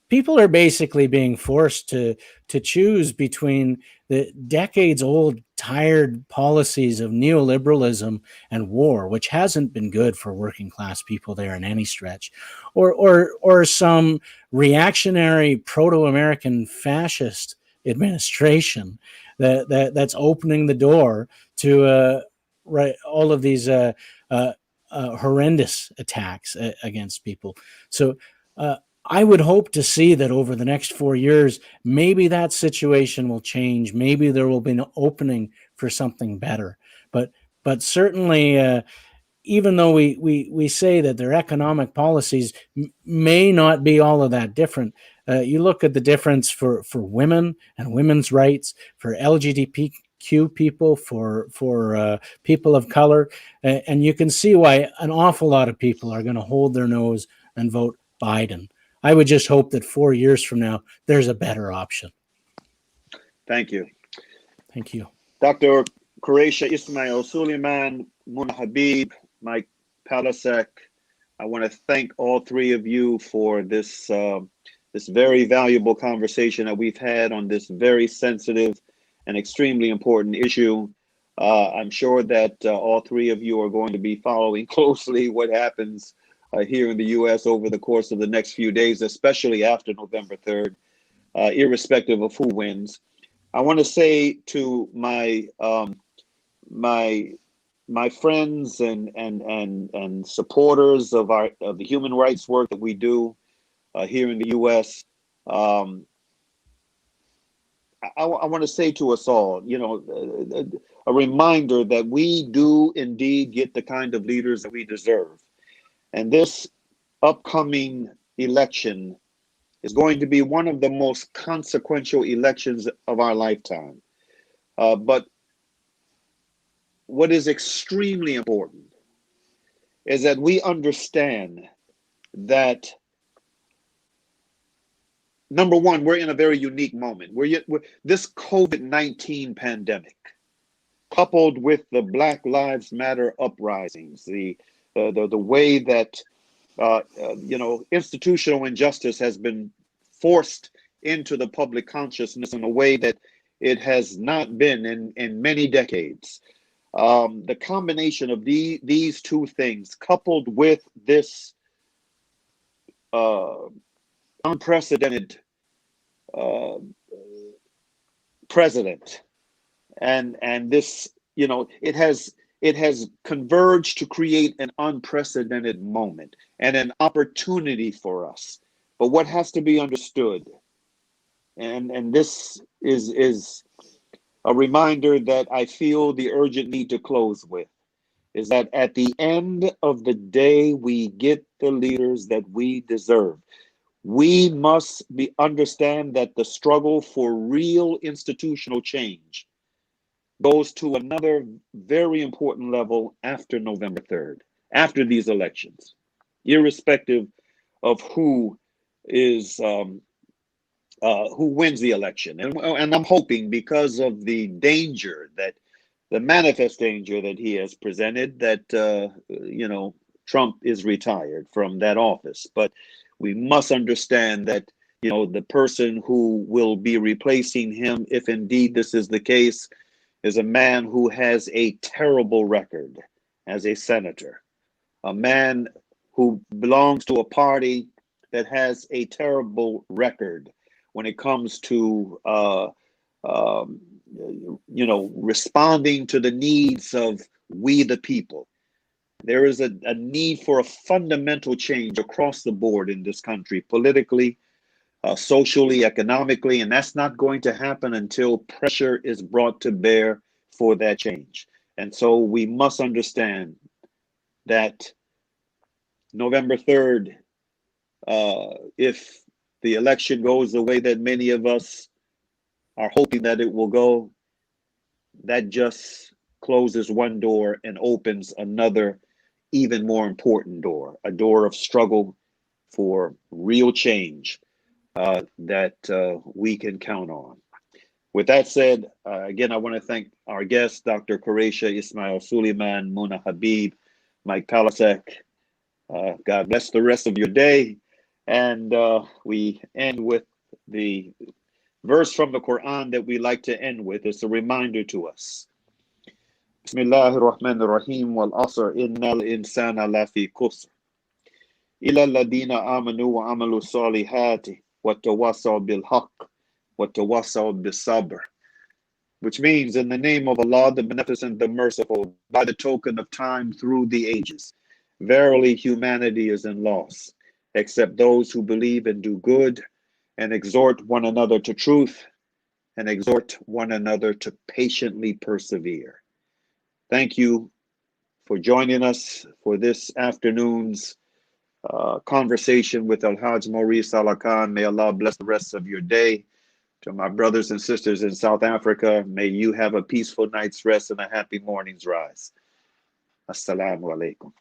Speaker 4: people are basically being forced to choose between the decades-old tired policies of neoliberalism and war, which hasn't been good for working class people there in any stretch, or some reactionary proto-American fascist administration that's opening the door to all of these horrendous attacks against people. So I would hope to see that over the next 4 years, maybe that situation will change. Maybe there will be an opening for something better. But certainly, even though we say that their economic policies may not be all of that different, you look at the difference for women and women's rights, for LGBTQ people, for people of color, and you can see why an awful lot of people are going to hold their nose and vote Biden. I would just hope that 4 years from now, there's a better option.
Speaker 1: Thank you.
Speaker 4: Thank you.
Speaker 1: Dr. Quraysha Ismail Sooliman, Mun Habib, Mike Palecek, I want to thank all three of you for this very valuable conversation that we've had on this very sensitive and extremely important issue. I'm sure that all three of you are going to be following closely what happens here in the U.S. over the course of the next few days, especially after November 3rd, irrespective of who wins. I want to say to my friends and supporters of the human rights work that we do here in the U.S., I want to say to us all, a reminder that we do indeed get the kind of leaders that we deserve. And this upcoming election is going to be one of the most consequential elections of our lifetime. But what is extremely important is that we understand that, number one, we're in a very unique moment. We're this COVID-19 pandemic, coupled with the Black Lives Matter uprisings, the way that institutional injustice has been forced into the public consciousness in a way that it has not been in many decades. The combination of these two things, coupled with this unprecedented president, and this, it has converged to create an unprecedented moment and an opportunity for us. But what has to be understood, and this is a reminder that I feel the urgent need to close with, is that at the end of the day, we get the leaders that we deserve. We must understand that the struggle for real institutional change goes to another very important level after November 3rd, after these elections, irrespective of who wins the election. And I'm hoping, because of the manifest danger that he has presented, that Trump is retired from that office. But we must understand that the person who will be replacing him, if indeed this is the case, is a man who has a terrible record as a senator, a man who belongs to a party that has a terrible record when it comes to responding to the needs of we the people. There is a need for a fundamental change across the board in this country, politically, socially, economically, and that's not going to happen until pressure is brought to bear for that change. And so we must understand that November 3rd, if the election goes the way that many of us are hoping that it will go, that just closes one door and opens another, even more important door, a door of struggle for real change that we can count on. With that said, again, I want to thank our guests, Dr. Quraysha Ismail Sooliman, Muna Habib, Mike Palecek. God bless the rest of your day. And we end with the verse from the Quran that we like to end with. It's a reminder to us. Bismillahir Rahmanir Rahim, wal asr, innal insana lafi khusr. Illa alladhina amanu wa amalu salihati wa tawassaw bil haqq wa tawassaw bis sabr. Which means, in the name of Allah, the Beneficent, the Merciful, by the token of time through the ages, verily humanity is in loss, except those who believe and do good, and exhort one another to truth, and exhort one another to patiently persevere. Thank you for joining us for this afternoon's conversation with El-Hajj Mauri Salaakhan. May Allah bless the rest of your day. To my brothers and sisters in South Africa, may you have a peaceful night's rest and a happy morning's rise. Assalamu alaikum.